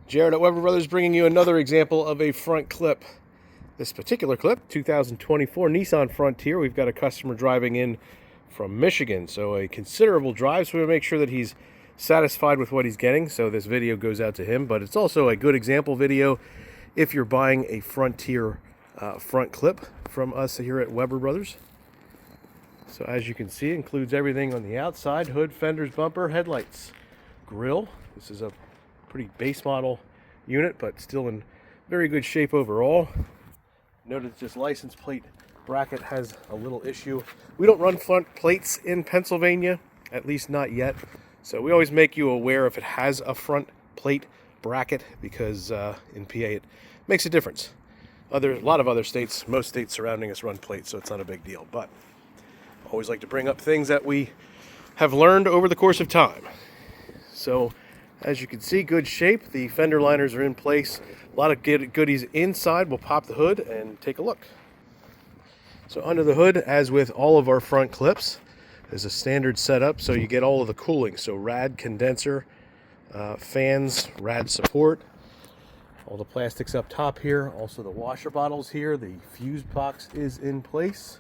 Jared at Weber Brothers bringing you another example of a front clip. This particular clip, 2024 Nissan Frontier. We've got a customer driving in from Michigan, so a considerable drive, so we want to make sure that he's satisfied with what he's getting, so this video goes out to him. But it's also a good example video if you're buying a Frontier front clip from us here at Weber Brothers. So as you can see, it includes everything on the outside: hood, fenders, bumper, headlights, grille. This is a pretty base model unit, but still in very good shape overall. Notice this license plate bracket has a little issue. We don't run front plates in Pennsylvania, at least not yet. So we always make you aware if it has a front plate bracket, because in PA it makes a difference. A lot of other states, most states surrounding us run plates, so it's not a big deal. But I always like to bring up things that we have learned over the course of time. So as you can see, good shape. The fender liners are in place. A lot of goodies inside. We'll pop the hood and take a look. So under the hood, as with all of our front clips, is a standard setup, so you get all of the cooling. So rad condenser, fans, rad support, all the plastics up top here, also the washer bottles here. The fuse box is in place.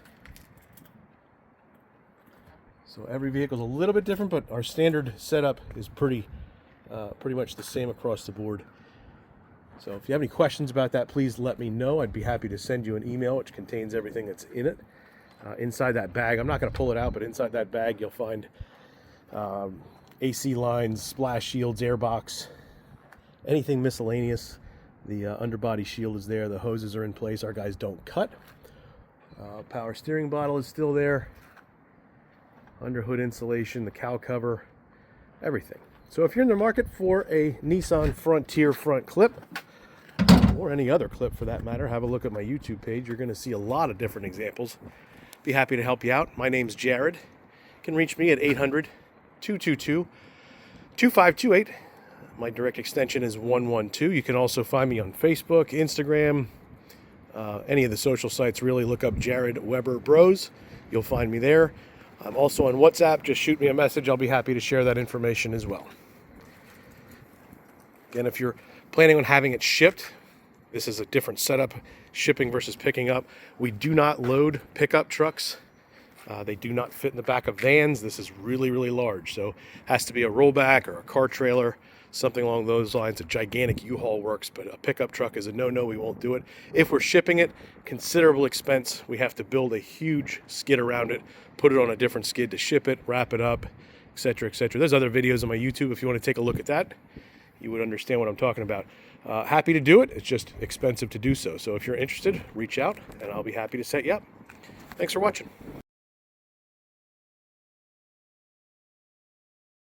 So every vehicle is a little bit different, but our standard setup is pretty much the same across the board. So if you have any questions about that, please let me know. I'd be happy to send you an email which contains everything that's in it. Inside that bag, I'm not going to pull it out, but inside that bag you'll find AC lines, splash shields, airbox, anything miscellaneous. The underbody shield is there. The hoses are in place. Our guys don't cut. Power steering bottle is still there. Underhood insulation, the cowl cover, everything. So if you're in the market for a Nissan Frontier front clip, or any other clip for that matter, have a look at my YouTube page. You're going to see a lot of different examples. Be happy to help you out. My name's Jared. You can reach me at 800-222-2528. My direct extension is 112. You can also find me on Facebook, Instagram, any of the social sites. Really look up Jared Weber Bros. You'll find me there. I'm also on WhatsApp. Just shoot me a message. I'll be happy to share that information as well. Again, if you're planning on having it shipped, this is a different setup, shipping versus picking up. We do not load pickup trucks. They do not fit in the back of vans. This is really, really large. So it has to be a rollback or a car trailer, something along those lines. A gigantic U-Haul works, but a pickup truck is a no-no. We won't do it. If we're shipping it, considerable expense. We have to build a huge skid around it, put it on a different skid to ship it, wrap it up, etc., etc. There's other videos on my YouTube if you want to take a look at that. You would understand what I'm talking about. Happy to do it. It's just expensive to do so. So if you're interested, reach out and I'll be happy to set you up. Thanks for watching.